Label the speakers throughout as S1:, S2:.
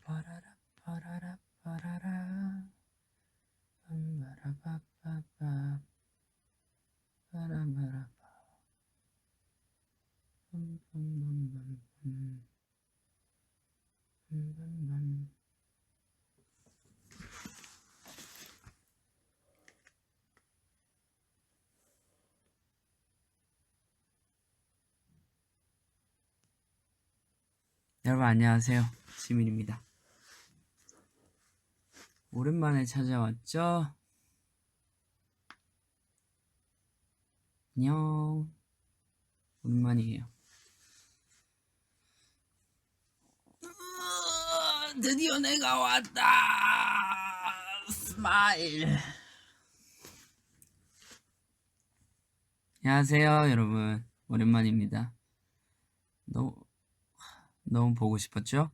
S1: 빠라라 빠라라 빠라라 빰바라바빠빠 빠라바라빠 빰빰빰빰빰 빰빰빰. 여러분 안녕하세요, 지민입니다. 오랜만에 찾아왔죠? 안녕. 오랜만이에요. 드디어 내가 왔다. 스마일. 안녕하세요, 여러분. 오랜만입니다. 너무 보고 싶었죠?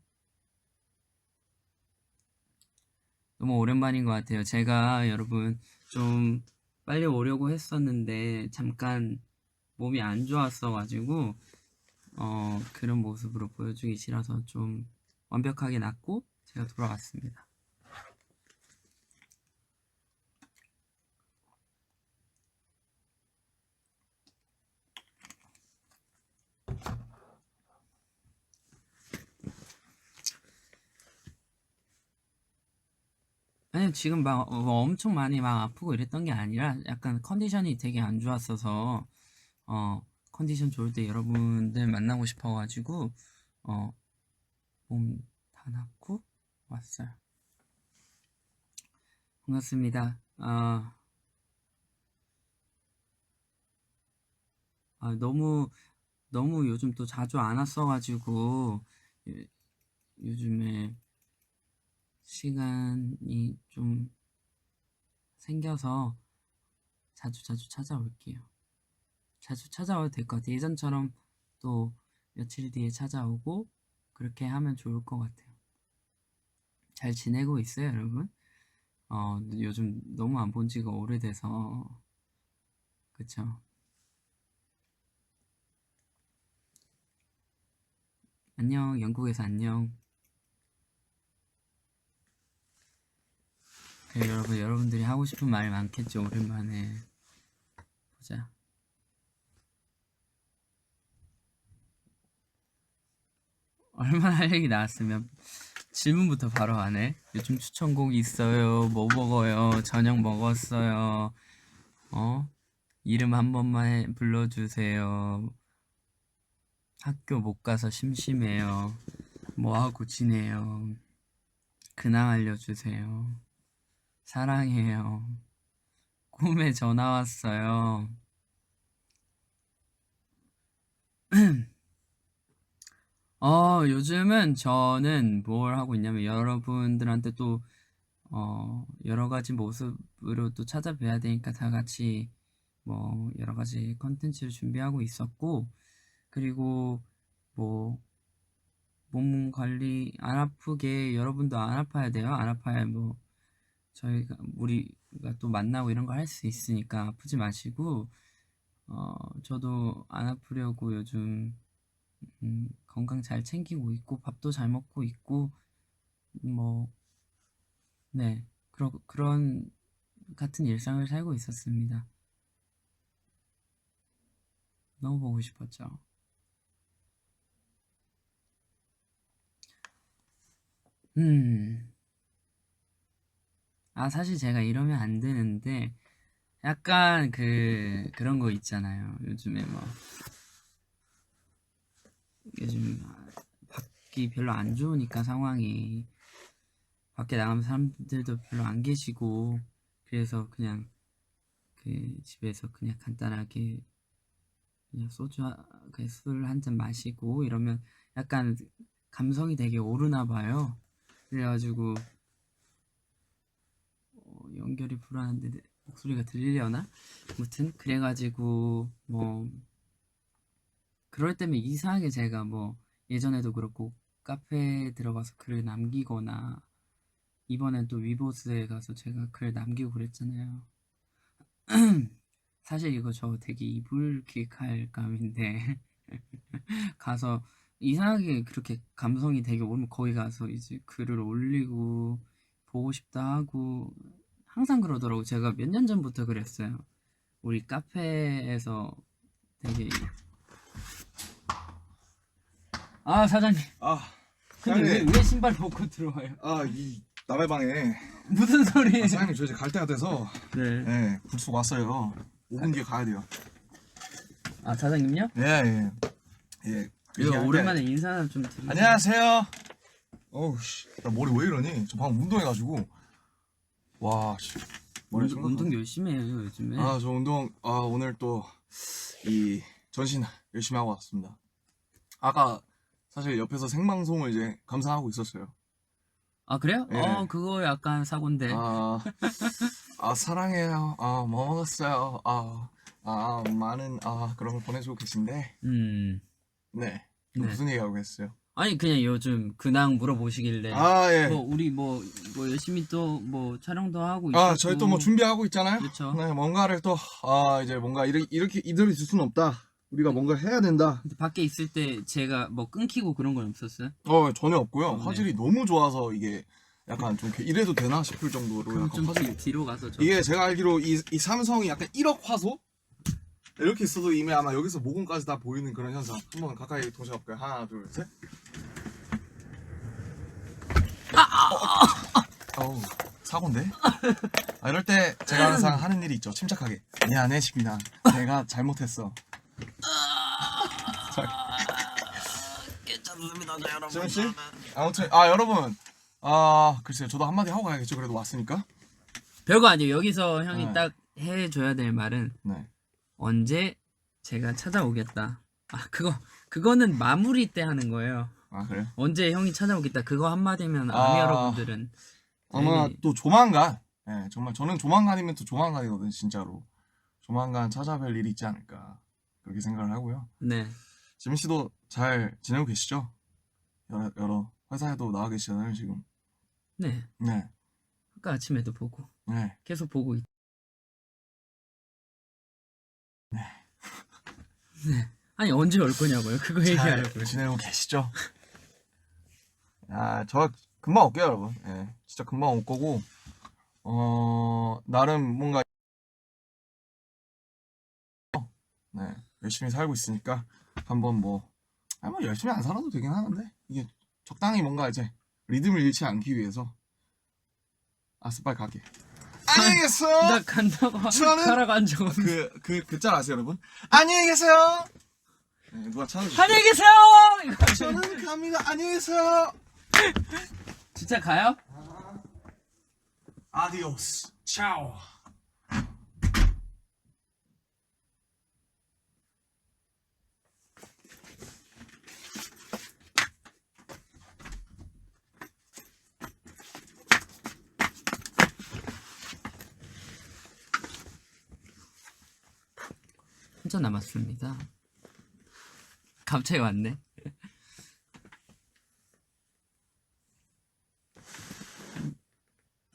S1: 너무 오랜만인 것 같아요. 제가 여러분 좀 빨리 오려고 했었는데 잠깐 몸이 안 좋았어가지고 그런 모습으로 보여주기 싫어서 좀 완벽하게 낫고 제가 돌아왔습니다. 아니 지금 막 엄청 많이 막 아프고 이랬던 게 아니라 약간 컨디션이 되게 안 좋았어서 컨디션 좋을 때 여러분들 만나고 싶어가지고 몸 다 낫고 왔어요. 반갑습니다. 너무 요즘 또 자주 안 왔어가지고 요즘에 시간이 좀 생겨서 자주 찾아올게요. 자주 찾아와도 될 것 같아요. 예전처럼 또 며칠 뒤에 찾아오고 그렇게 하면 좋을 것 같아요. 잘 지내고 있어요, 여러분? 요즘 너무 안 본 지가 오래돼서 그쵸? 안녕, 영국에서 안녕. 그래, 여러분들이 하고 싶은 말 많겠죠. 오랜만에 보자. 얼마나 할 얘기 나왔으면 질문부터 바로 하네. 요즘 추천곡 있어요? 뭐 먹어요? 저녁 먹었어요? 이름 한 번만 불러주세요. 학교 못 가서 심심해요. 뭐 하고 지내요? 근황 알려주세요. 사랑해요. 꿈에 전화 왔어요. 요즘은 저는 뭘 하고 있냐면 여러분들한테 또 여러 가지 모습으로 또 찾아뵈야 되니까 다 같이 뭐 여러 가지 컨텐츠를 준비하고 있었고, 그리고 뭐 몸 관리 안 아프게, 여러분도 안 아파야 돼요. 안 아파야 뭐 우리가 또 만나고 이런 거 할 수 있으니까 아프지 마시고, 저도 안 아프려고 요즘 건강 잘 챙기고 있고 밥도 잘 먹고 있고 뭐 네, 그런 같은 일상을 살고 있었습니다. 너무 보고 싶었죠. 사실 제가 이러면 안 되는데 약간 그런 거 있잖아요. 요즘에 뭐 요즘 밖이 별로 안 좋으니까 상황이 밖에 나가면 사람들도 별로 안 계시고, 그래서 그냥 집에서 그냥 간단하게 그냥 술 한 잔 마시고 이러면 약간 감성이 되게 오르나 봐요. 그래가지고 연결이 불안한데 목소리가 들리려나? 아무튼 그래가지고 뭐 그럴 때면 이상하게 제가 뭐 예전에도 그렇고 카페에 들어가서 글을 남기거나 이번엔 또 위보스에 가서 제가 글 남기고 그랬잖아요. 사실 이거 저 되게 이불킥할 감인데 가서 이상하게 그렇게 감성이 되게 오면 거기 가서 이제 글을 올리고 보고 싶다 하고 항상 그러더라고. 제가 몇 년 전부터 그랬어요. 우리 카페에서 되게 아 사장님
S2: 아,
S1: 근데
S2: 사장님.
S1: 왜 신발 벗고 들어와요?
S2: 이 남의 방에
S1: 무슨 소리예요?
S2: 사장님 저 이제 갈 때가 돼서
S1: 네.
S2: 예, 불쑥 왔어요. 5분 뒤에 가야 돼요.
S1: 아 사장님요?
S2: 예.
S1: 이거
S2: 얘기할
S1: 오랜만에
S2: 때.
S1: 인사 좀 드리고.
S2: 안녕하세요. 어우 씨, 나 머리 왜 이러니? 저 방금 운동해가지고 와 씨, 머리
S1: 운동 열심히 해요 요즘에.
S2: 저 운동 오늘 또 이 전신 열심히 하고 왔습니다. 아까 사실 옆에서 생방송을 이제 감상하고 있었어요.
S1: 아 그래요?
S2: 예.
S1: 그거 약간 사고인데.
S2: 사랑해요. 뭐 먹었어요. 많은 그런 걸 보내주고 계신데. 네.
S1: 네.
S2: 무슨 얘기하고 계셨어요?
S1: 아니 그냥 요즘 근황 물어보시길래.
S2: 예.
S1: 우리 뭐 열심히 또 뭐 촬영도 하고 있고.
S2: 저희 또 뭐 준비하고 있잖아요.
S1: 그렇죠.
S2: 네, 뭔가를 또 이제 뭔가 이렇게 이대로 있을 수는 없다. 우리가 뭔가 해야 된다.
S1: 근데 밖에 있을 때 제가 뭐 끊기고 그런 건 없었어요?
S2: 전혀 없고요.
S1: 네.
S2: 화질이 너무 좋아서 이게 약간 좀 이래도 되나 싶을 정도로
S1: 그럼
S2: 약간
S1: 좀
S2: 화질이.
S1: 뒤로 가서
S2: 이게 제가 알기로 이 삼성이 약간 1억 화소 이렇게 있어도 이미 아마 여기서 모공까지 다 보이는 그런 현상. 한번 가까이 도셔볼까요? 하나, 둘, 셋. 어우, 사고인데? 이럴 때 제가 항상 하는 일이 있죠. 침착하게. 미안해, 시민아. 내가 잘못했어.
S1: 괜찮습니다 여러분.
S2: 지훈씨? 아무튼, 여러분. 글쎄요. 저도 한마디 하고 가야겠죠. 그래도 왔으니까.
S1: 별거 아니에요. 여기서 형이
S2: 네.
S1: 딱 해줘야 될 말은
S2: 네.
S1: 언제 제가 찾아오겠다. 그거는 마무리 때 하는 거예요.
S2: 그래요?
S1: 언제 형이 찾아오겠다. 그거 한마디면 아미 여러분들은
S2: 아마
S1: 되게...
S2: 또 조만간, 정말 저는 조만간이면 또 조만간이거든, 진짜로. 조만간 찾아뵐 일이 있지 않을까. 그렇게 생각을 하고요.
S1: 네.
S2: 지민 씨도 잘 지내고 계시죠? 여러 회사에도 나와 계시잖아요, 지금.
S1: 네.
S2: 네.
S1: 아까 아침에도 보고.
S2: 네.
S1: 계속 보고 있.
S2: 네.
S1: 네. 아니 언제 올 거냐고요? 그거 얘기하려고요.
S2: 잘 지내고 계시죠? 저 금방 올게요, 여러분. 진짜 금방 올 거고, 나름 뭔가, 열심히 살고 있으니까, 한번 뭐 열심히 안 살아도 되긴 하는데, 이게 적당히 뭔가 이제, 리듬을 잃지 않기 위해서, 빨리 갈게. 안녕히 계세요!
S1: 나 간다고 하라고 한 적 없는데.
S2: 그 짤 아세요, 여러분? 안녕히 계세요! 누가 찾아주세요.
S1: 안녕히 계세요!
S2: 저는 갑니다. 안녕히 계세요!
S1: 진짜 가요?
S2: 아디오스. 차오.
S1: 혼자 남았습니다. 갑자기 왔네.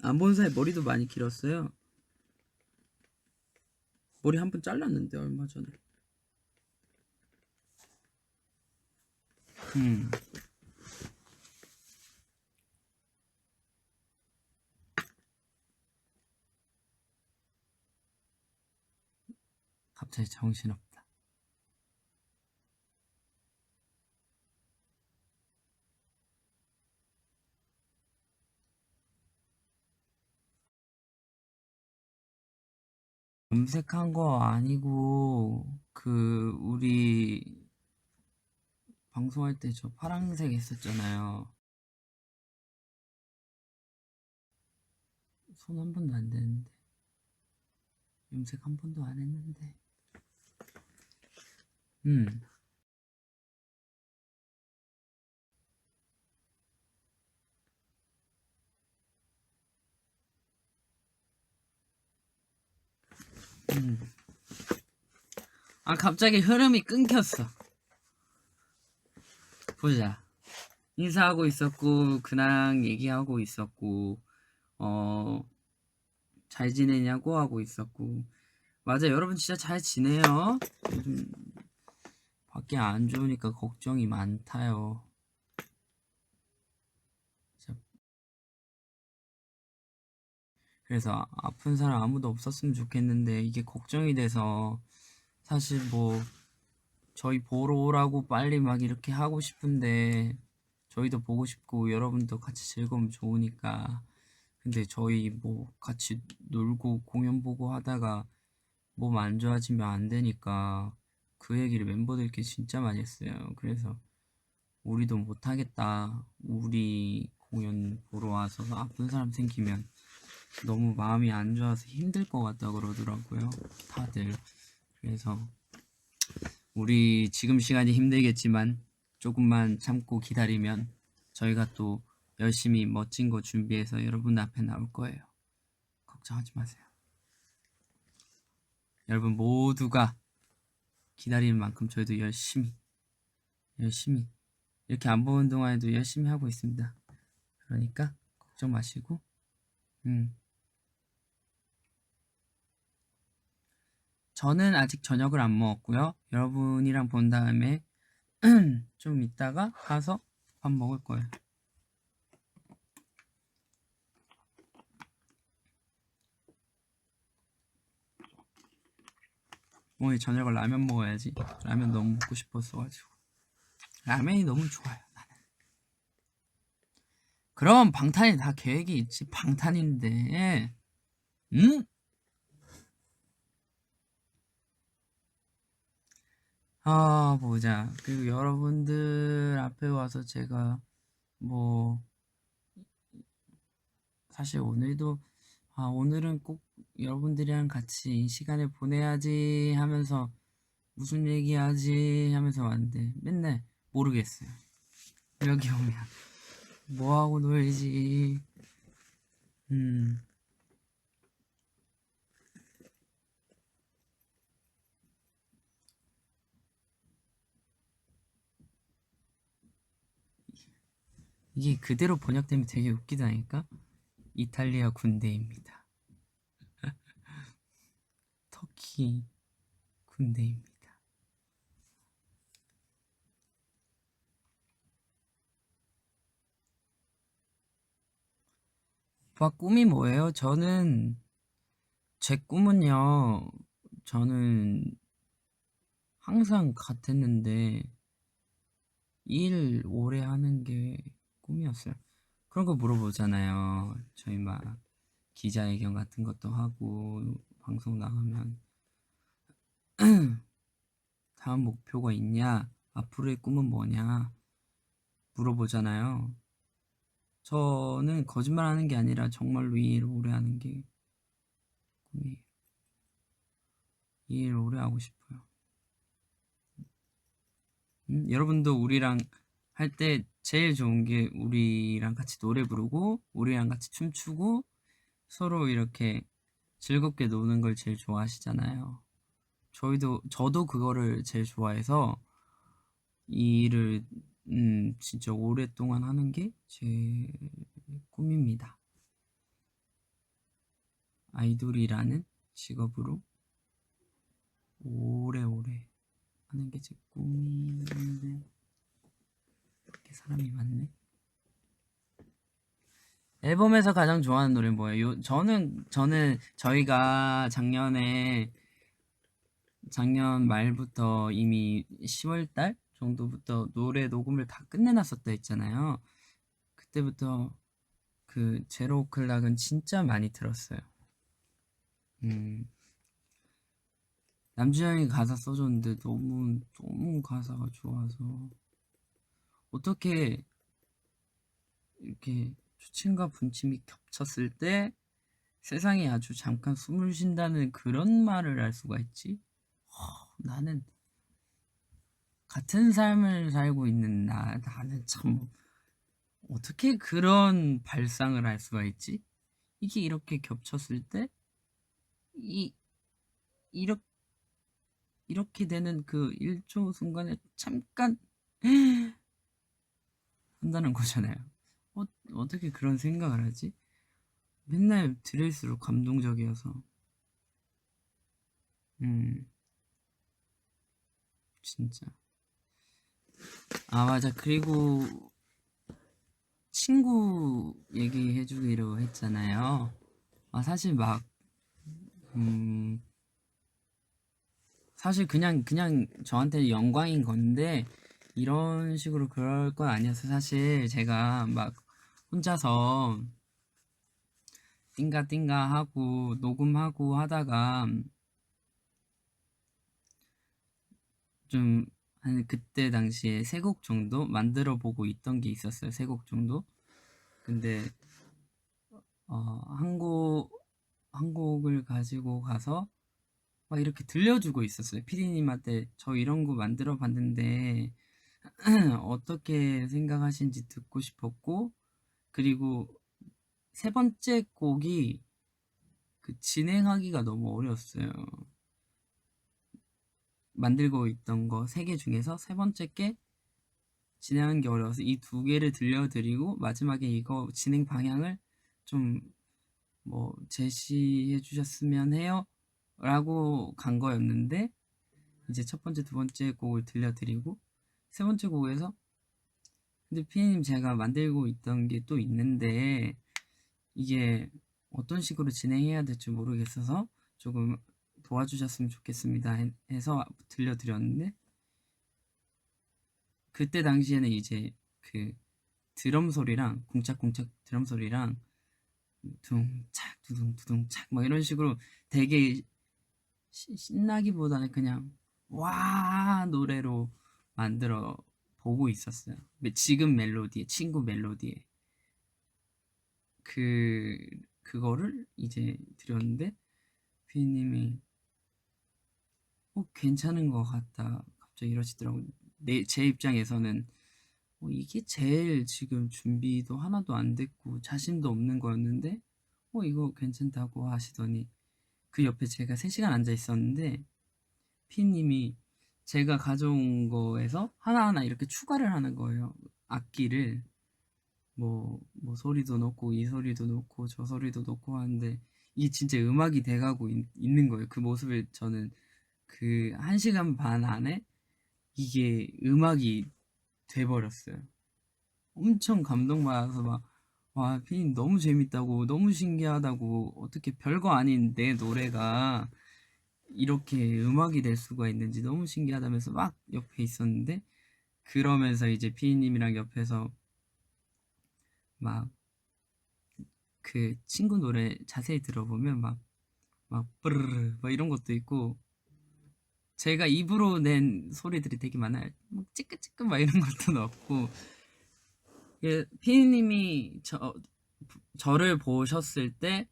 S1: 안 본 사이 머리도 많이 길었어요. 머리 한 번 잘랐는데 얼마 전에. 갑자기 정신없다. 염색한 거 아니고 우리 방송할 때 저 파란색 했었잖아요. 손 한 번도 안 되는데 염색 한 번도 안 했는데. 갑자기 흐름이 끊겼어. 보자. 인사하고 있었고 근황 얘기하고 있었고 잘 지내냐고 하고 있었고. 맞아, 여러분 진짜 잘 지내요. 요즘 밖에 안 좋으니까 걱정이 많다요. 그래서 아픈 사람 아무도 없었으면 좋겠는데 이게 걱정이 돼서 사실 뭐 저희 보러 오라고 빨리 막 이렇게 하고 싶은데 저희도 보고 싶고 여러분도 같이 즐거우면 좋으니까 근데 저희 뭐 같이 놀고 공연 보고 하다가 몸 안 좋아지면 안 되니까 그 얘기를 멤버들끼리 진짜 많이 했어요. 그래서 우리도 못하겠다. 우리 공연 보러 와서 아픈 사람 생기면 너무 마음이 안 좋아서 힘들 것 같다 그러더라고요. 다들. 그래서 우리 지금 시간이 힘들겠지만 조금만 참고 기다리면 저희가 또 열심히 멋진 거 준비해서 여러분 앞에 나올 거예요. 걱정하지 마세요. 여러분 모두가 기다리는 만큼 저희도 열심히 이렇게 안 보는 동안에도 열심히 하고 있습니다. 그러니까 걱정 마시고 저는 아직 저녁을 안 먹었고요. 여러분이랑 본 다음에 좀 이따가 가서 밥 먹을 거예요. 오늘 저녁을 라면 먹어야지. 라면 너무 먹고 싶었어가지고. 라면이 너무 좋아요. 나는. 그럼 방탄이 다 계획이 있지. 방탄인데. 응? 아 보자. 그리고 여러분들 앞에 와서 제가 뭐 사실 오늘도 오늘은 꼭 여러분들이랑 같이 이 시간을 보내야지 하면서 무슨 얘기하지 하면서 왔는데 맨날 모르겠어요. 여기 오면 뭐하고 놀지. 이게 그대로 번역되면 되게 웃기다니까. 이탈리아 군대입니다. 터키 군대입니다. 오빠 꿈이 뭐예요? 제 꿈은요. 저는 항상 같았는데 일 오래 하는 게 꿈이었어요. 그런 거 물어보잖아요. 저희 막 기자회견 같은 것도 하고 방송 나가면 다음 목표가 있냐? 앞으로의 꿈은 뭐냐? 물어보잖아요. 저는 거짓말하는 게 아니라 정말로 이 일을 오래 하는 게 꿈이에요. 이 일을 오래 하고 싶어요. 여러분도 우리랑 할 때 제일 좋은 게 우리랑 같이 노래 부르고 우리랑 같이 춤추고 서로 이렇게 즐겁게 노는 걸 제일 좋아하시잖아요. 저도 그거를 제일 좋아해서 이 일을 진짜 오랫동안 하는 게 제 꿈입니다. 아이돌이라는 직업으로 오래오래 하는 게 제 꿈인데 이렇게 사람이 많네. 앨범에서 가장 좋아하는 노래는 뭐예요? 저는 저희가 작년 말부터 이미 10월달 정도부터 노래 녹음을 다 끝내놨었다 했잖아요. 그때부터 그 제로 오클락은 진짜 많이 들었어요. 남주형이 가사 써줬는데 너무 가사가 좋아서 어떻게 이렇게 초침과 분침이 겹쳤을 때 세상이 아주 잠깐 숨을 쉰다는 그런 말을 할 수가 있지? 나는 같은 삶을 살고 있는 나는 참 어떻게 그런 발상을 할 수가 있지? 이게 이렇게 겹쳤을 때 이 이렇게 되는 그 1초 순간에 잠깐 한다는 거잖아요. 어떻게 그런 생각을 하지? 맨날 들을수록 감동적이어서 진짜 아 맞아. 그리고 친구 얘기해주기로 했잖아요. 아 사실 막 사실 그냥 저한테 영광인 건데 이런 식으로 그럴 건 아니었어요. 사실 제가 막 혼자서 띵가띵가 하고 녹음하고 하다가 좀 한 그때 당시에 3곡 정도 만들어 보고 있던 게 있었어요. 3곡 정도. 근데 한 곡을 가지고 가서 막 이렇게 들려주고 있었어요. 피디님한테 저 이런 거 만들어 봤는데 어떻게 생각하시는지 듣고 싶었고, 그리고 3번째 곡이 그 진행하기가 너무 어려웠어요. 만들고 있던 거 3개 중에서 3번째 게 진행하는 게 어려워서 이 2개를 들려드리고 마지막에 이거 진행 방향을 좀 뭐 제시해 주셨으면 해요 라고 간 거였는데, 이제 첫 번째, 두 번째 곡을 들려드리고 세 번째 곡에서 근데 피디님 제가 만들고 있던 게 또 있는데 이게 어떤 식으로 진행해야 될지 모르겠어서 조금 도와주셨으면 좋겠습니다 해서 들려드렸는데, 그때 당시에는 이제 그 드럼 소리랑 쿵짝쿵짝 드럼 소리랑 둥착 두둥두둥착 막 이런 식으로 되게 신나기보다는 그냥 와 노래로 만들어 보고 있었어요. 지금 멜로디에 친구 멜로디에 그거를 이제 드렸는데 피디님이 괜찮은 것 같다 갑자기 이러시더라고요. 제 입장에서는 이게 제일 지금 준비도 하나도 안 됐고 자신도 없는 거였는데 이거 괜찮다고 하시더니 그 옆에 제가 3시간 앉아 있었는데 피디님이 제가 가져온 거에서 하나하나 이렇게 추가를 하는 거예요. 악기를 뭐 소리도 넣고 이 소리도 넣고 저 소리도 넣고 하는데 이게 진짜 음악이 돼가고 있는 거예요. 그 모습을 저는 그 1시간 반 안에 이게 음악이 돼버렸어요. 엄청 감동받아서 막 와 피디님 너무 재밌다고 너무 신기하다고 어떻게 별거 아닌 내 노래가 이렇게 음악이 될 수가 있는지 너무 신기하다면서 막 옆에 있었는데, 그러면서 이제 피디님이랑 옆에서 막 그 친구 노래 자세히 들어보면 막 뿌르르 막 이런 것도 있고 제가 입으로 낸 소리들이 되게 많아요. 막 찌끄찌끄 막 이런 것도 넣었고, 피디님이 저를 보셨을 때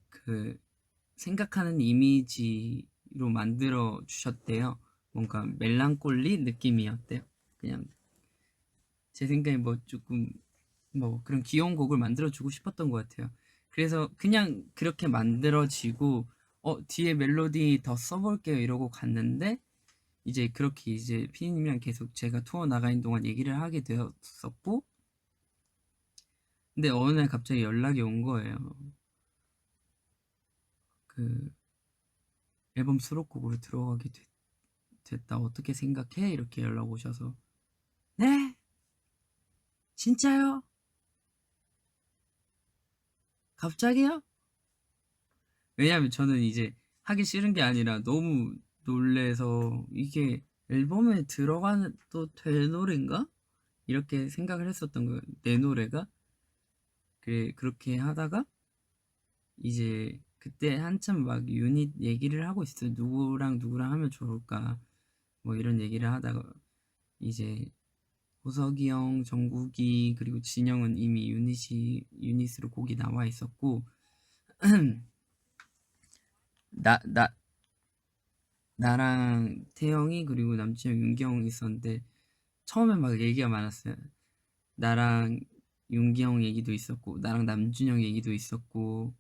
S1: 그 생각하는 이미지로 만들어 주셨대요. 뭔가 멜랑콜리 느낌이었대요. 그냥 제 생각에 뭐 조금 뭐 그런 귀여운 곡을 만들어 주고 싶었던 것 같아요. 그래서 그냥 그렇게 만들어지고 뒤에 멜로디 더 써볼게요 이러고 갔는데, 이제 그렇게 이제 피디님이랑 계속 제가 투어 나가는 동안 얘기를 하게 되었었고, 근데 어느 날 갑자기 연락이 온 거예요. 그 앨범 수록곡으로 들어가게 됐다 어떻게 생각해? 이렇게 연락 오셔서 네? 진짜요? 갑자기요? 왜냐면 저는 이제 하기 싫은 게 아니라 너무 놀래서 이게 앨범에 들어가도 될 노래인가? 이렇게 생각을 했었던 거예요. 내 노래가? 그렇게 하다가 이제 그때 한참 막 유닛 얘기를 하고 있어요. 누구랑 누구랑 하면 좋을까? 뭐 이런 얘기를 하다가 이제 호석이 형, 정국이 그리고 진영은 이미 유닛으로 곡이 나와 있었고 나 나랑 태영이 그리고 남친형 윤기형 있었는데 처음에 막 얘기가 많았어요. 나랑 윤기형 얘기도 있었고 나랑 남준형 얘기도 있었고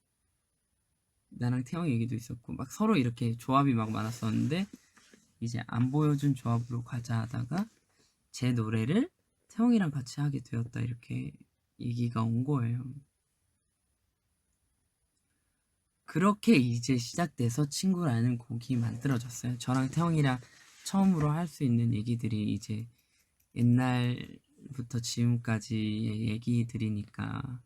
S1: 나랑 태영 얘기도 있었고 막 서로 이렇게 조합이 막 많았었는데, 이제 안 보여준 조합으로 가자 하다가 제 노래를 태영이랑 같이 하게 되었다 이렇게 얘기가 온 거예요. 그렇게 이제 시작돼서 친구라는 곡이 만들어졌어요. 저랑 태영이랑 처음으로 할 수 있는 얘기들이 이제 옛날부터 지금까지의 얘기들이니까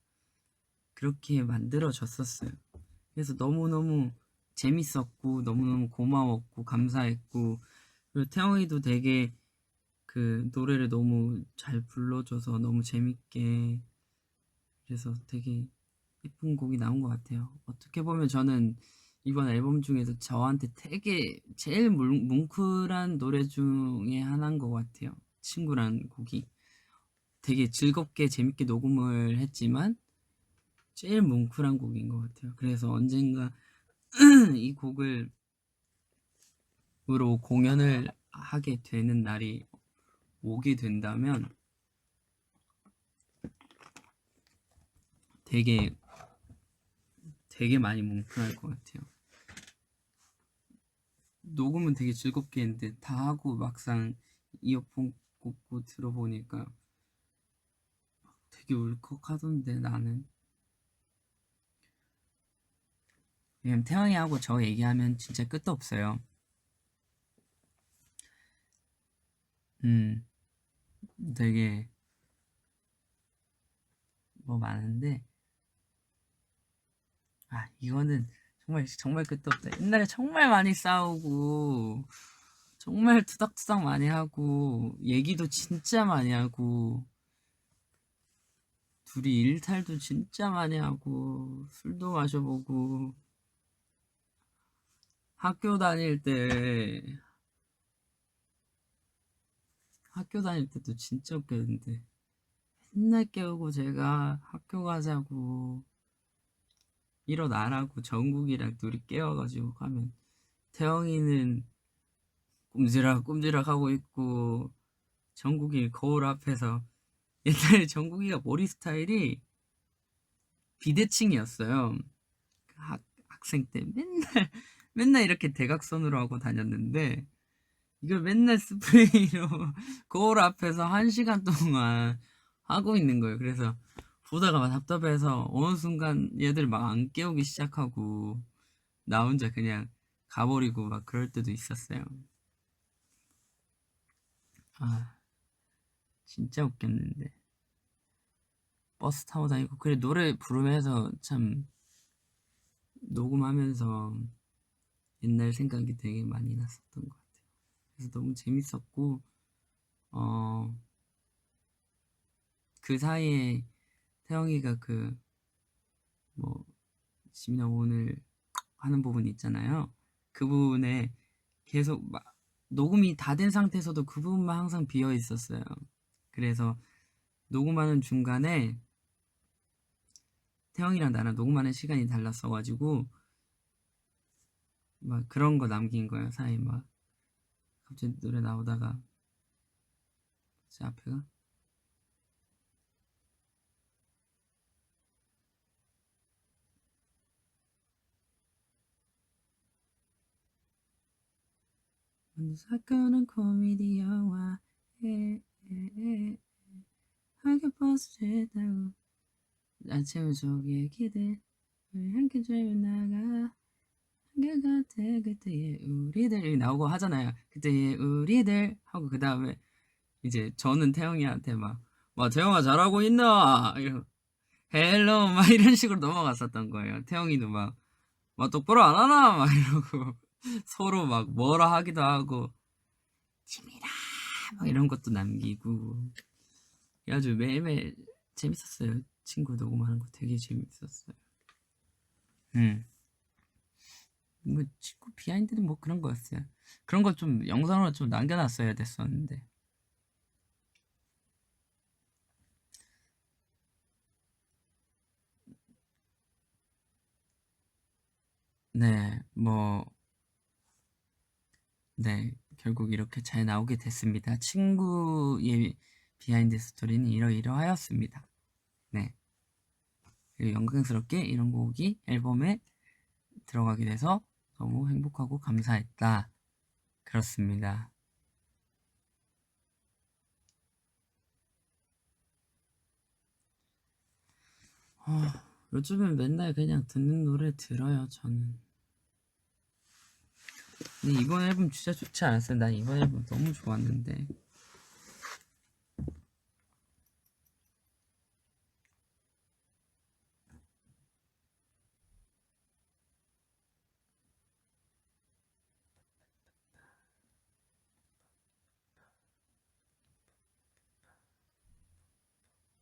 S1: 그렇게 만들어졌었어요. 그래서 너무너무 재밌었고 너무너무 고마웠고 감사했고, 그리고 태영이도 되게 그 노래를 너무 잘 불러줘서 너무 재밌게, 그래서 되게 예쁜 곡이 나온 것 같아요. 어떻게 보면 저는 이번 앨범 중에서 저한테 되게 제일 뭉클한 노래 중에 하나인 것 같아요. 친구란 곡이 되게 즐겁게 재밌게 녹음을 했지만 제일 뭉클한 곡인 것 같아요. 그래서 언젠가 이 곡을 으로 공연을 하게 되는 날이 오게 된다면 되게 많이 뭉클할 것 같아요. 녹음은 되게 즐겁게 했는데 다 하고 막상 이어폰 꽂고 들어보니까 되게 울컥하던데 나는. 왜냐면 태영이하고 저 얘기하면 진짜 끝도 없어요. 되게 뭐 많은데, 이거는 정말 끝도 없다. 옛날에 정말 많이 싸우고 정말 투닥투닥 많이 하고 얘기도 진짜 많이 하고 둘이 일탈도 진짜 많이 하고 술도 마셔보고, 학교 다닐 때도 진짜 웃겼는데 맨날 깨우고 제가 학교 가자고 일어나라고 정국이랑 둘이 깨워가지고 가면 태영이는 꼼지락 하고 있고 정국이 거울 앞에서 옛날에 정국이가 머리 스타일이 비대칭이었어요. 학생 때 맨날 이렇게 대각선으로 하고 다녔는데 이걸 맨날 스프레이로 거울 앞에서 1시간 동안 하고 있는 거예요. 그래서 보다가 막 답답해서 어느 순간 얘들 막 안 깨우기 시작하고 나 혼자 그냥 가버리고 막 그럴 때도 있었어요. 진짜 웃겼는데. 버스 타고 다니고 그래 노래 부르면서 참 녹음하면서 옛날 생각이 되게 많이 났었던 것 같아요. 그래서 너무 재밌었고 그 사이에 태영이가 지민아 오늘 하는 부분 있잖아요. 그 부분에 계속 녹음이 다 된 상태에서도 그 부분만 항상 비어 있었어요. 그래서 녹음하는 중간에 태영이랑 나랑 녹음하는 시간이 달랐어가지고 막 그런 거 남긴 거예요. 사이 막 갑자기 노래 나오다가 제 앞에가 사건은 코미디 영화 학교 버스 타고 아침을 속에 기대 함께 drive 나가 한결같아 그때의 우리들 나오고 하잖아요. 그때의 우리들 하고 그 다음에 이제 저는 태영이한테 막 태영아 잘하고 있나 이러고 헬로 막 이런 식으로 넘어갔었던 거예요. 태영이도 막 똑바로 안 하나 막 이러고 서로 막 뭐라 하기도 하고 지민아 막 이런 것도 남기고 아주 매일매일 재밌었어요. 친구 녹음하는 거 되게 재밌었어요. 뭐 친구 비하인드는 뭐 그런 거였어요. 그런 거 좀 영상으로 좀 남겨놨어야 됐었는데. 네, 네, 결국 이렇게 잘 나오게 됐습니다. 친구의 비하인드 스토리는 이러이러하였습니다. 네, 그리고 영광스럽게 이런 곡이 앨범에 들어가게 돼서 너무 행복하고 감사했다. 그렇습니다. 요즘은 맨날 그냥 듣는 노래 들어요, 저는. 근데 이번 앨범 진짜 좋지 않았어요? 난 이번 앨범 너무 좋았는데.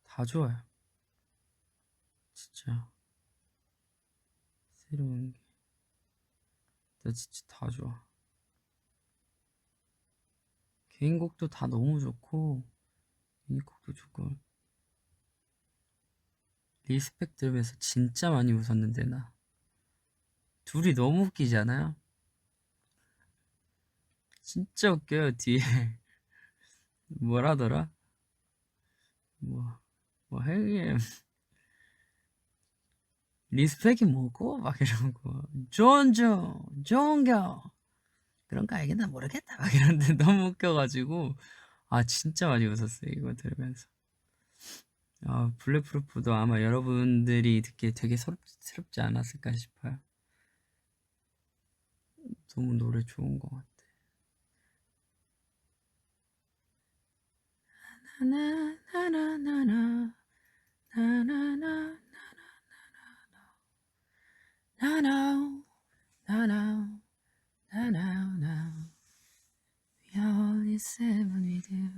S1: 다 좋아요. 진짜 새로운 게. 나 진짜 다 좋아. 개인곡도 다 너무 좋고 유닛곡도 좋고. 리스펙 들으면서 진짜 많이 웃었는데 나. 둘이 너무 웃기지 않아요? 진짜 웃겨요. 뒤에 뭐라더라? 뭐 헬기엠 리스펙이 뭐고? 막 이러고 존경 그런 거 알겠나 모르겠다 막 이러는데 너무 웃겨가지고 아 진짜 많이 웃었어요 이거 들으면서. 아 블랙프루프도 아마 여러분들이 듣기에 되게 새롭지 않았을까 싶어요. 너무 노래 좋은 것 같아. 나나나나나나 나나나 나나 나나 나나 We are only seven with you.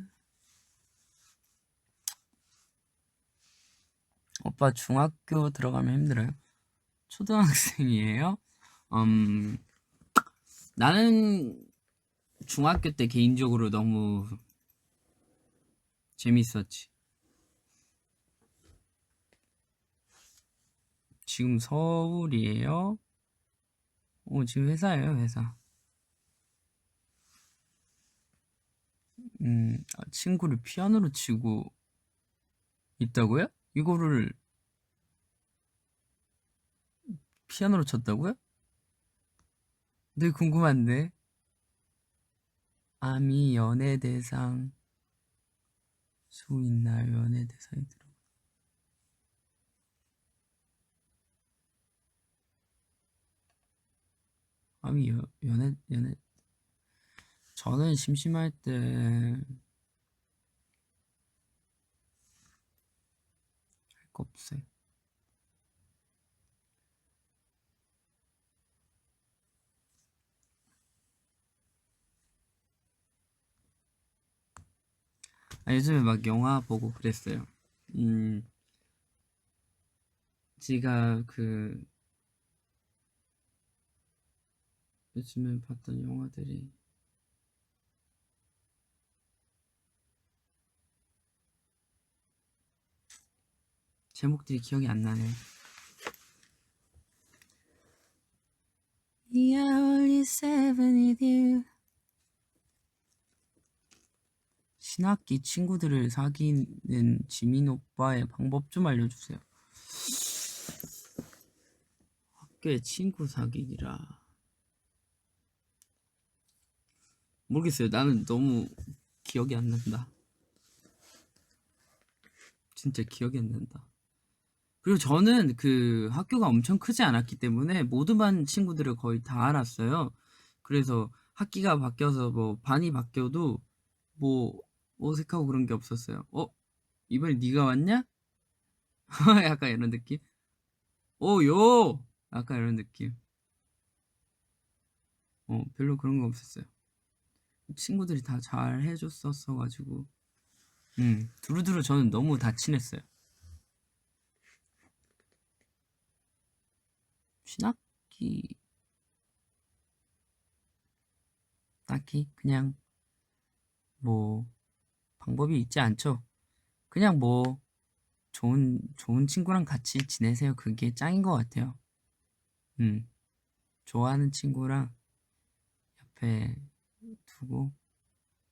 S1: 오빠 중학교 들어가면 힘들어요? 초등학생이에요? 음 나는 중학교 때 개인적으로 너무 재밌었지. 지금 서울이에요? 지금 회사예요, 회사. 친구를 피아노로 치고 있다고요? 이거를 피아노로 쳤다고요? 되게 궁금한데. 아미 연예대상 수 있나요? 연예대상이 들어. 아미 연예 저는 심심할 때 할 거 없어요. 요즘에 막 영화 보고 그랬어요. 제가 요즘에 봤던 영화들이 제목들이 기억이 안 나네. We are only seven with you. 신학기 친구들을 사귀는 지민 오빠의 방법 좀 알려주세요. 학교에 친구 사귀기라 모르겠어요. 나는 너무 기억이 안 난다. 진짜 기억이 안 난다. 그리고 저는 학교가 엄청 크지 않았기 때문에 모든 반 친구들을 거의 다 알았어요. 그래서 학기가 바뀌어서 뭐 반이 바뀌어도 뭐 어색하고 그런 게 없었어요. 이번에 네가 왔냐? 약간 이런 느낌? 요! 약간 이런 느낌. 별로 그런 거 없었어요. 친구들이 다 잘 해줬었어가지고 두루두루 저는 너무 다 친했어요. 신학기 딱히 그냥 뭐 방법이 있지 않죠. 그냥 뭐 좋은 친구랑 같이 지내세요. 그게 짱인 것 같아요. 좋아하는 친구랑 옆에 두고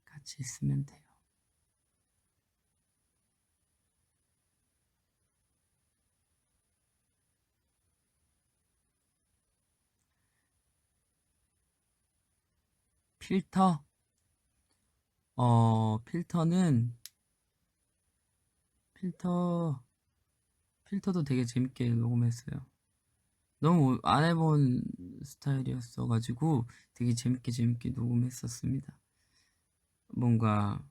S1: 같이 있으면 돼요. 필터? 필터도 되게 재밌게 녹음했어요. 너무 안 해본 스타일이었어가지고 되게 재밌게 녹음했었습니다. 뭔가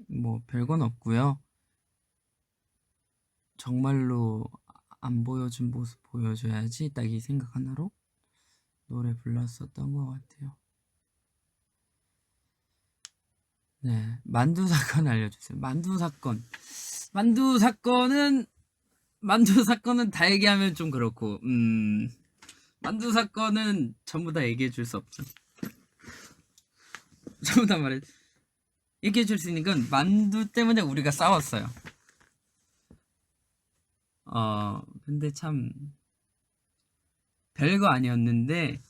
S1: 뭐 별건 없고요. 정말로 안 보여준 모습 보여줘야지 딱 이 생각 하나로 노래 불렀었던 것 같아요. 네, 만두 사건 알려주세요. 만두 사건은 다 얘기하면 좀 그렇고, 만두 사건은 전부 다 얘기해 줄 수 없죠. 전부 다 얘기해 줄 수 있는 건 만두 때문에 우리가 싸웠어요. 근데 참 별거 아니었는데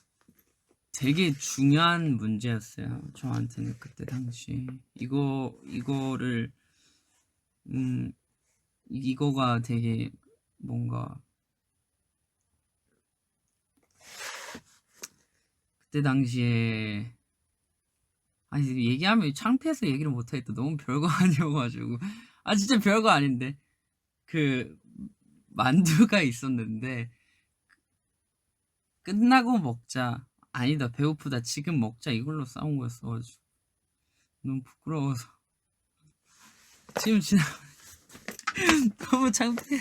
S1: 되게 중요한 문제였어요. 저한테는 그때 당시 이거를 이거가 되게 뭔가 그때 당시에 아니 얘기하면 창피해서 얘기를 못하겠다. 너무 별거 아니어가지고 진짜 별거 아닌데 그 만두가 있었는데 끝나고 먹자 아니다 배고프다 지금 먹자 이걸로 싸운 거였어가지고 너무 부끄러워서 지금 지나 너무 창피해.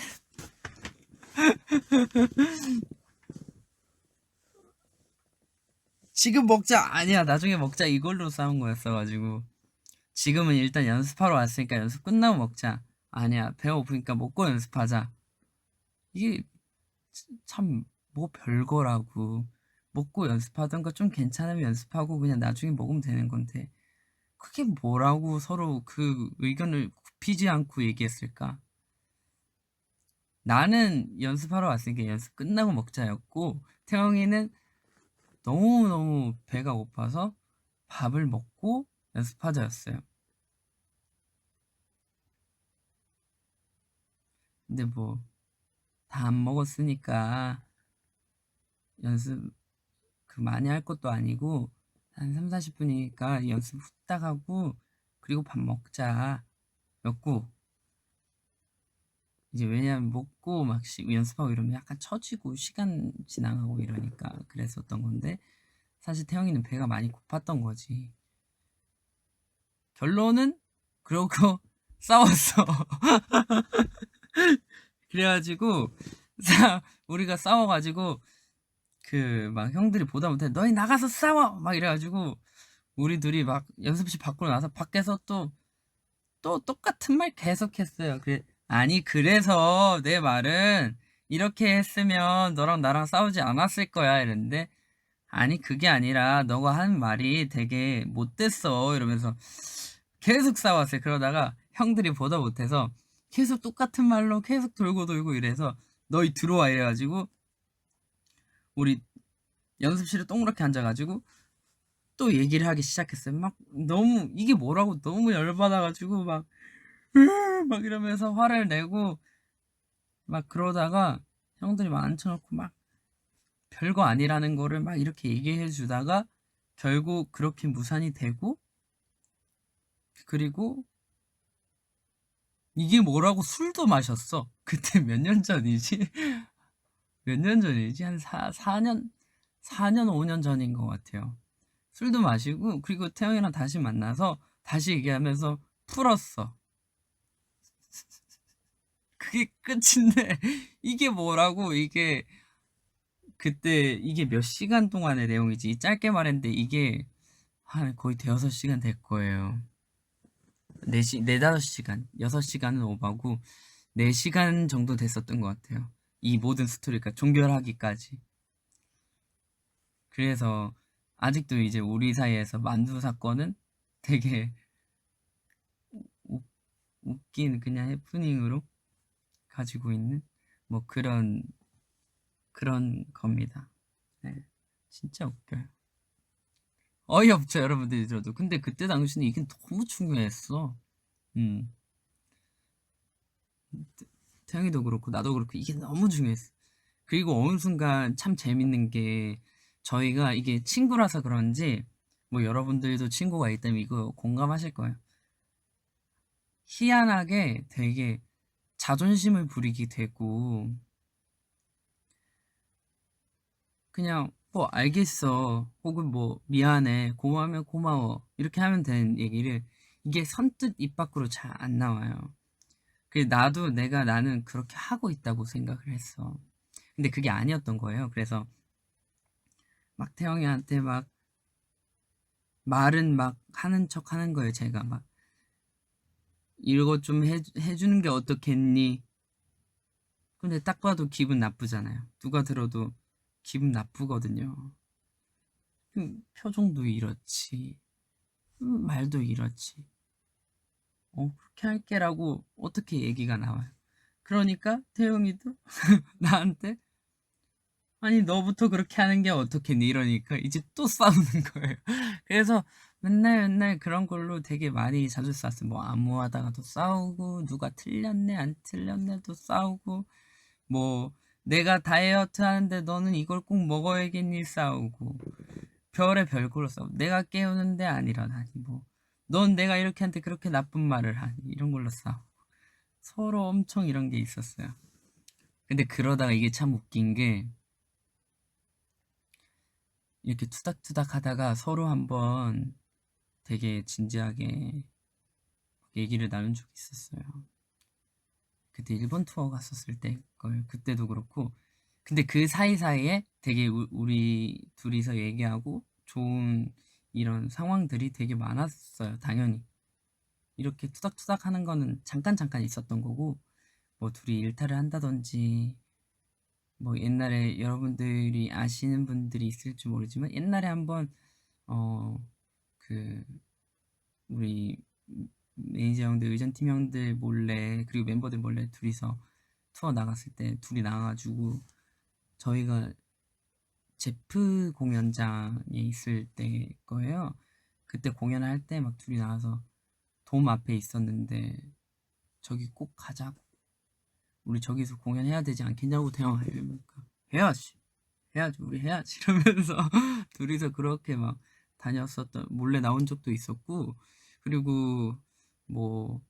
S1: 지금 먹자 아니야 나중에 먹자 이걸로 싸운 거였어가지고 지금은 일단 연습하러 왔으니까 연습 끝나고 먹자 아니야 배고프니까 먹고 연습하자. 이게 참 뭐 별거라고 먹고 연습하던가 좀 괜찮으면 연습하고 그냥 나중에 먹으면 되는 건데 그게 뭐라고 서로 그 의견을 굽히지 않고 얘기했을까. 나는 연습하러 왔으니까 연습 끝나고 먹자였고 태영이는 너무너무 배가 고파서 밥을 먹고 연습하자였어요. 근데 뭐 다 안 먹었으니까 연습 많이 할 것도 아니고 한 3, 40분이니까 연습 후딱 하고 그리고 밥 먹자 였고 이제 왜냐면 먹고 막 연습하고 이러면 약간 처지고 시간 지나가고 이러니까 그랬었던 건데 사실 태영이는 배가 많이 고팠던 거지. 결론은 그러고 싸웠어. 그래가지고 우리가 싸워가지고 그 막 형들이 보다 못해 너희 나가서 싸워 막 이래가지고 우리 둘이 막 연습실 밖으로 나서 밖에서 또 똑같은 말 계속했어요. 아니 그래서 내 말은 이렇게 했으면 너랑 나랑 싸우지 않았을 거야 이랬는데 아니 그게 아니라 너가 한 말이 되게 못됐어 이러면서 계속 싸웠어요. 그러다가 형들이 보다 못해서 계속 똑같은 말로 계속 돌고 이래서 너희 들어와 이래가지고 우리 연습실에 동그랗게 앉아가지고 또 얘기를 하기 시작했어요. 막 너무 이게 뭐라고 너무 열받아가지고 막 이러면서 화를 내고 막 그러다가 형들이 막 앉혀놓고 막 별거 아니라는 거를 막 이렇게 얘기해 주다가 결국 그렇게 무산이 되고 그리고 이게 뭐라고 술도 마셨어. 그때 몇 년 전이지? 몇 년 전이지? 한 4년 5년 전인 것 같아요. 술도 마시고 그리고 태영이랑 다시 만나서 다시 얘기하면서 풀었어. 그게 끝인데 이게 뭐라고 이게 그때 이게 몇 시간 동안의 내용이지 짧게 말했는데 이게 한 거의 대여섯 시간 될 거예요. 5시간 6시간은 오바고 4시간 정도 됐었던 것 같아요. 이 모든 스토리가 종결하기까지. 그래서 아직도 이제 우리 사이에서 만두 사건은 되게 웃긴 그냥 해프닝으로 가지고 있는 뭐 그런 겁니다. 네, 진짜 웃겨요. 어이없죠 여러분들이 들어도. 근데 그때 당시는 이게 너무 중요했어. 태영이도 그렇고 나도 그렇고 이게 너무 중요했어. 그리고 어느 순간 참 재밌는 게 저희가 이게 친구라서 그런지 뭐 여러분들도 친구가 있다면 이거 공감하실 거예요. 희한하게 되게 자존심을 부리게 되고 그냥 뭐 알겠어 혹은 뭐 미안해 고마우면 고마워 이렇게 하면 되는 얘기를 이게 선뜻 입 밖으로 잘 안 나와요. 그 나도 나는 그렇게 하고 있다고 생각을 했어. 근데 그게 아니었던 거예요. 그래서 막 태영이한테 막 말은 막 하는 척 하는 거예요. 제가 막 이거 좀 해주는 게 어떻겠니? 근데 딱 봐도 기분 나쁘잖아요. 누가 들어도 기분 나쁘거든요. 표정도 이렇지. 말도 이렇지. 그렇게 할게라고 어떻게 얘기가 나와요. 그러니까 태영이도 나한테 아니 너부터 그렇게 하는 게 어떻겠니 이러니까 이제 또 싸우는 거예요. 그래서 맨날 그런 걸로 되게 많이 자주 싸웠어요. 뭐 안무하다가도 싸우고 누가 틀렸네 안 틀렸네도 싸우고 뭐 내가 다이어트 하는데 너는 이걸 꼭 먹어야겠니 싸우고 별의 별걸로 싸우고 내가 깨우는데 안 일어나니 뭐 넌 내가 이렇게 한테 그렇게 나쁜 말을 하니 이런 걸로 싸우고 서로 엄청 이런 게 있었어요. 근데 그러다가 이게 참 웃긴 게 이렇게 투닥투닥 하다가 서로 한번 되게 진지하게 얘기를 나눈 적이 있었어요. 그때 일본 투어 갔었을 때 걸 그때도 그렇고 근데 그 사이사이에 되게 우리 둘이서 얘기하고 좋은 이런 상황들이 되게 많았어요. 당연히 이렇게 투닥투닥 하는 거는 잠깐 있었던 거고 뭐 둘이 일탈을 한다든지 뭐 옛날에 여러분들이 아시는 분들이 있을지 모르지만 옛날에 한번 그 우리 매니저 형들 의전팀 형들 몰래 그리고 멤버들 몰래 둘이서 투어 나갔을 때 둘이 나가가지고 저희가 제프 공연장에 있을 때 거예요. 그때 공연할 때 막 둘이 나와서 돔 앞에 있었는데 저기 꼭 가자고 우리 저기서 공연해야 되지 않겠냐고 태영아 이러니까 해야지 우리 해야지 이러면서 둘이서 그렇게 막 다녔었던 몰래 나온 적도 있었고 그리고 뭐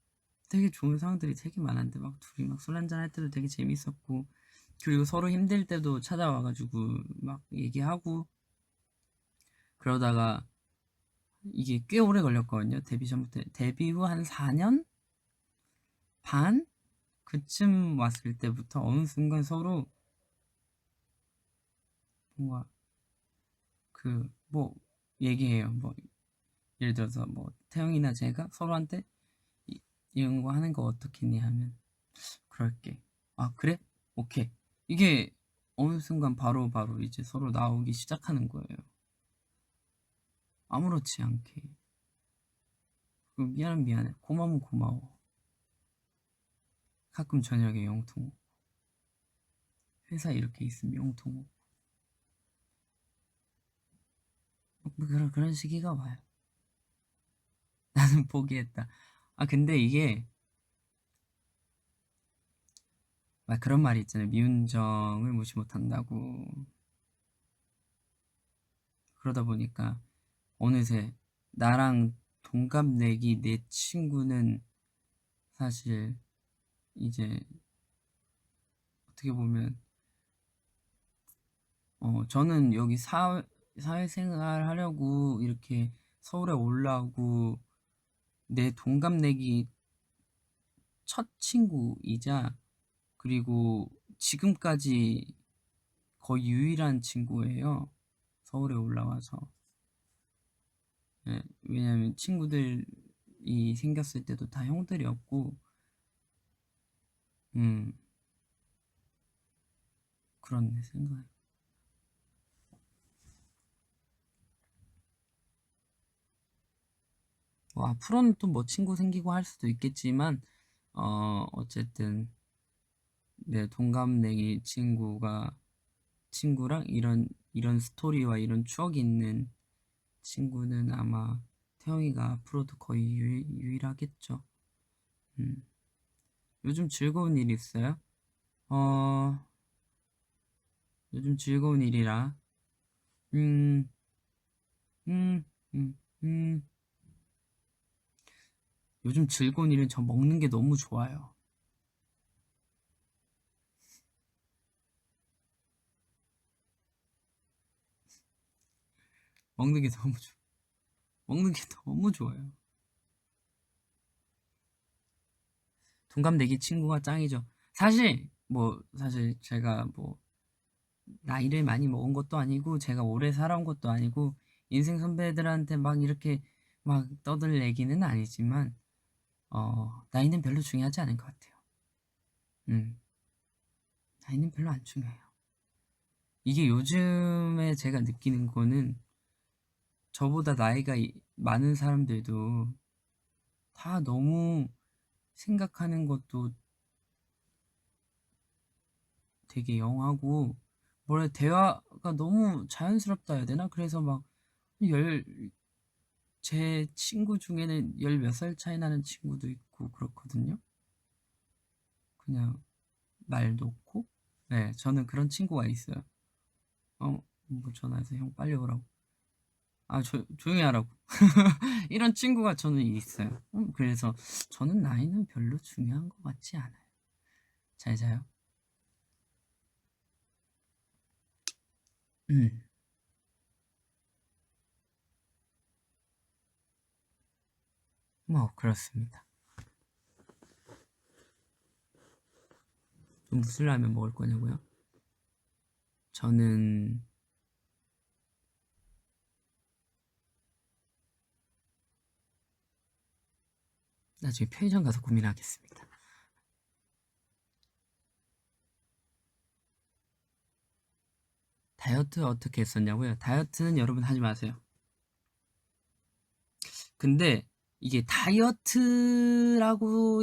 S1: 되게 좋은 상황들이 되게 많았는데 막 둘이 막 술 한잔 할 때도 되게 재밌었고 그리고 서로 힘들 때도 찾아와가지고 막 얘기하고 그러다가 이게 꽤 오래 걸렸거든요. 데뷔 전부터 데뷔 후 한 4년 반 그쯤 왔을 때부터 어느 순간 서로 뭔가 그 뭐 얘기해요. 뭐 예를 들어서 뭐 태영이나 제가 서로한테 이런 거 하는 거 어떻겠니 하면 그럴게. 아 그래? 오케이. 이게 어느 순간 바로 이제 서로 나오기 시작하는 거예요. 아무렇지 않게. 미안해. 고마우면 고마워. 가끔 저녁에 영통 오고. 회사 이렇게 있으면 영통 오고. 뭐 그런 시기가 와요. 나는 포기했다. 아 근데 이게 막 그런 말이 있잖아요. 미운 정을 무시 못한다고. 그러다 보니까 어느새 나랑 동갑내기 내 친구는 사실 이제 어떻게 보면 저는 여기 사회생활 하려고 이렇게 서울에 올라오고 내 동갑내기 첫 친구이자 그리고 지금까지 거의 유일한 친구예요. 서울에 올라와서. 네, 왜냐면 친구들이 생겼을 때도 다 형들이었고 그런 내 생각. 뭐 앞으로는 또 뭐 친구 생기고 할 수도 있겠지만 어쨌든 내 동갑내기 친구랑 이런 스토리와 이런 추억이 있는 친구는 아마 태영이가 앞으로도 거의 유일하겠죠. 요즘 즐거운 일 있어요? 요즘 즐거운 일이라 음, 음, 음, 음. 요즘 즐거운 일은 저 먹는 게 너무 좋아요. 먹는 게 너무 좋아. 먹는 게 너무 좋아요. 동갑내기 친구가 짱이죠. 사실 제가 뭐 나이를 많이 먹은 것도 아니고 제가 오래 살아온 것도 아니고 인생 선배들한테 막 이렇게 막 떠들 얘기는 아니지만 나이는 별로 중요하지 않은 것 같아요. 나이는 별로 안 중요해요. 이게 요즘에 제가 느끼는 거는 저보다 나이가 많은 사람들도 다 너무 생각하는 것도 되게 영하고 대화가 너무 자연스럽다 해야 되나? 그래서 막 제 친구 중에는 열 몇 살 차이 나는 친구도 있고 그렇거든요. 그냥 말 놓고. 네, 저는 그런 친구가 있어요. 뭐 전화해서 형 빨리 오라고. 조용히 하라고. 이런 친구가 저는 있어요. 그래서 저는 나이는 별로 중요한 것 같지 않아요. 잘 자요. 뭐 그렇습니다. 좀 무슨 라면 먹을 거냐고요? 저는 나중에 편의점 가서 고민하겠습니다. 다이어트 어떻게 했었냐고요? 다이어트는 여러분 하지 마세요. 근데 이게 다이어트라고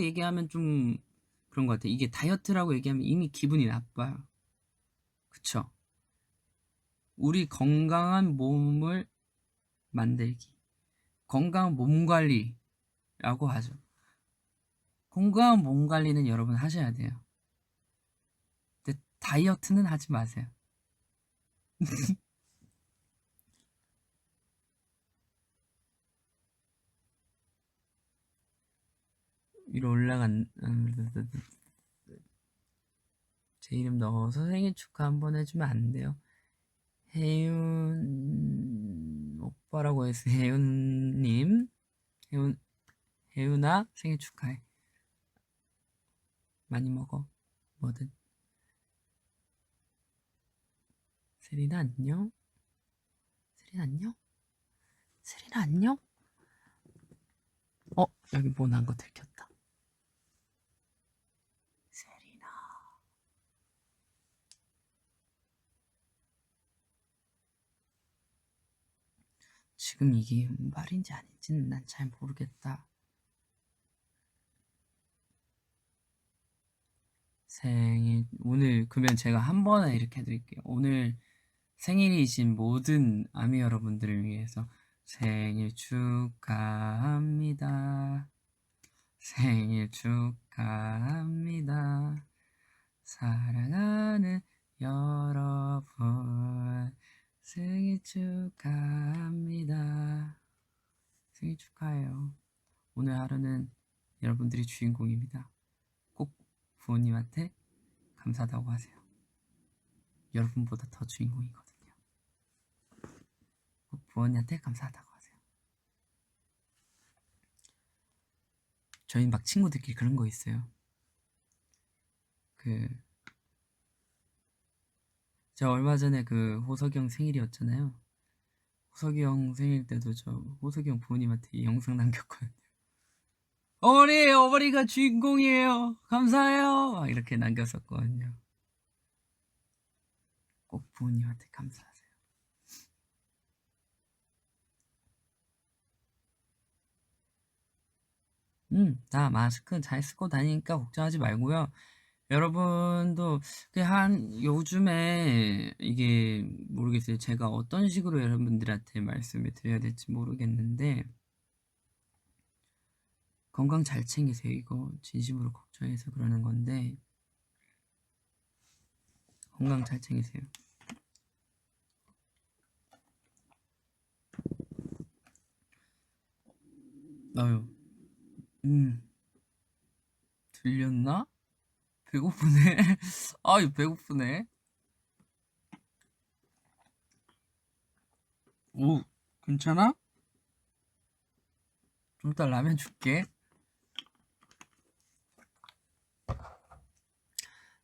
S1: 얘기하면 좀 그런 것 같아요. 이게 다이어트라고 얘기하면 이미 기분이 나빠요. 그쵸? 우리 건강한 몸을 만들기. 건강한 몸 관리라고 하죠. 건강한 몸 관리는 여러분 하셔야 돼요. 근데 다이어트는 하지 마세요. 위로 올라간 제 이름 넣어서 생일 축하 한번 해주면 안 돼요? 혜윤 오빠라고 해서 혜윤님 혜윤아 생일 축하해. 많이 먹어. 뭐든. 세린아 안녕. 세린아 안녕. 세린아 안녕. 여기 뭐 난 거 들켰다. 세린아. 지금 이게 말인지 아닌지는 난 잘 모르겠다. 오늘 그러면 제가 한 번에 이렇게 해드릴게요. 오늘 생일이신 모든 아미 여러분들을 위해서 생일 축하합니다. 생일 축하합니다. 사랑하는 여러분 생일 축하합니다. 생일 축하해요. 오늘 하루는 여러분들이 주인공입니다. 꼭 부모님한테 감사하다고 하세요. 여러분보다 더 주인공이거든요. 꼭 부모님한테 감사하다고 하세요. 저희 막 친구들끼리 그런 거 있어요. 제가 얼마 전에 호석이 형 생일이었잖아요. 호석이 형 생일 때도 저 호석이 형 부모님한테 이 영상 남겼거든요. 어머니가 주인공이에요. 감사해요. 막 이렇게 남겼었거든요. 꼭 부모님한테 감사하세요. 다 마스크 잘 쓰고 다니니까 걱정하지 말고요. 여러분도 요즘에 이게 모르겠어요. 제가 어떤 식으로 여러분들한테 말씀을 드려야 될지 모르겠는데 건강 잘 챙기세요. 이거 진심으로 걱정해서 그러는 건데 건강 잘 챙기세요. 아유, 들렸나? 배고프네. 아유, 배고프네. 오, 괜찮아? 좀 이따 라면 줄게.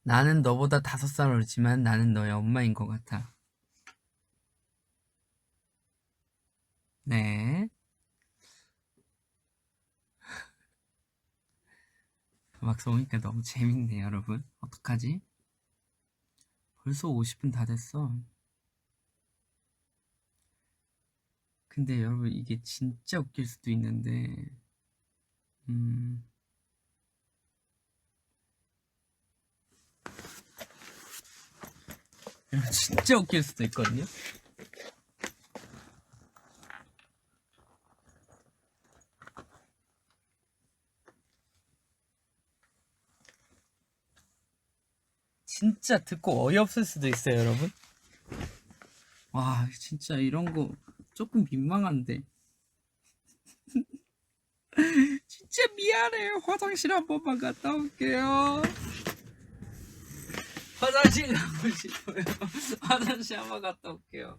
S1: 나는 너보다 5살 어리지만 나는 너의 엄마인 것 같아. 네. 음악 오니까 너무 재밌네, 여러분. 어떡하지? 벌써 50분 다 됐어. 근데 여러분, 이게 진짜 웃길 수도 있는데, 음, 여러분, 진짜 웃길 수도 있거든요? 진짜 듣고 어이없을 수도 있어요, 여러분. 와, 진짜 이런 거 조금 민망한데. 진짜 미안해요. 화장실 한 번만 갔다 올게요. 화장실 가고 싶어요. 화장실 한 번 갔다 올게요.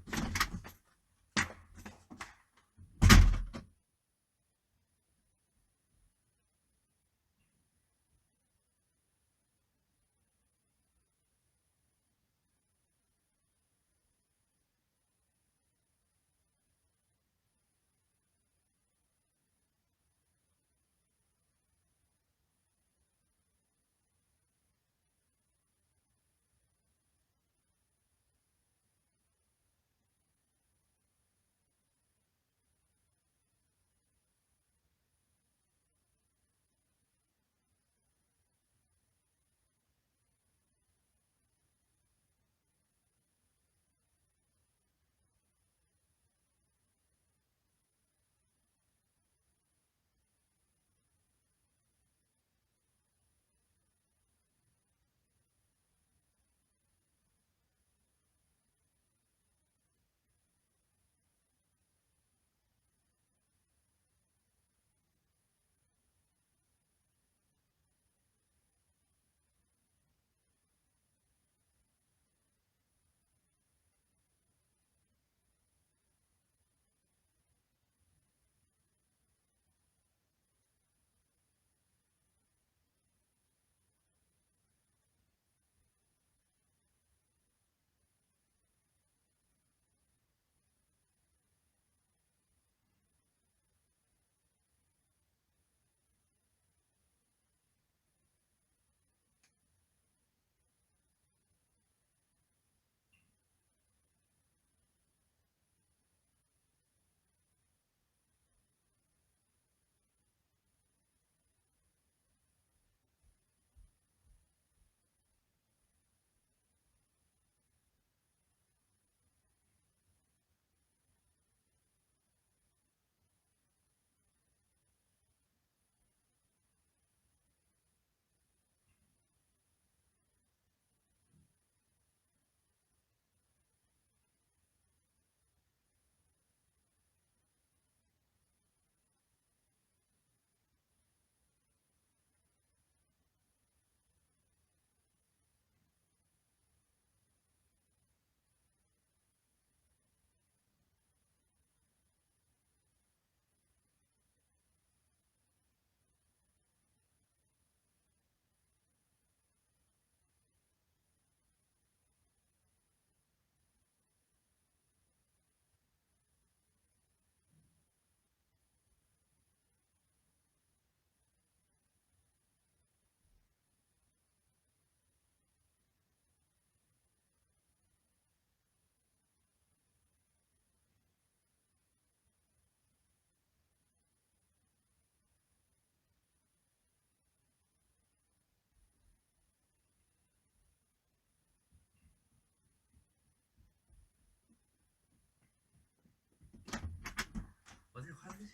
S1: 어디 화장실?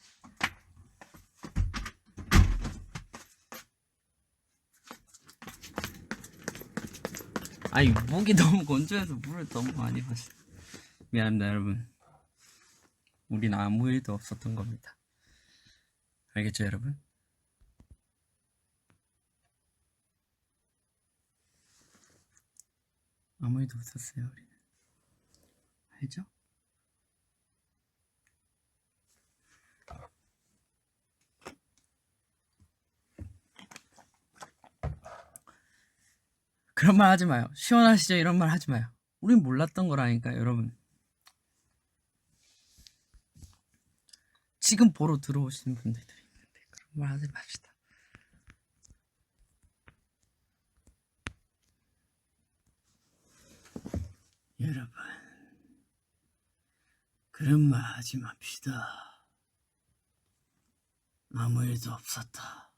S1: 아니, 목이 너무 건조해서 물을 너무 많이 마셨어. 미안합니다, 여러분. 우린 아무 일도 없었던 겁니다. 알겠죠, 여러분? 아무 일도 없었어요, 우리는. 알죠? 그런 말 하지 마요. 시원하시죠? 이런 말 하지 마요. 우린 몰랐던 거라니까 여러분. 지금 보러 들어오시는 분들이 있는데 그런 말 하지 맙시다. 여러분, 그런 말 하지 맙시다. 아무 일도 없었다.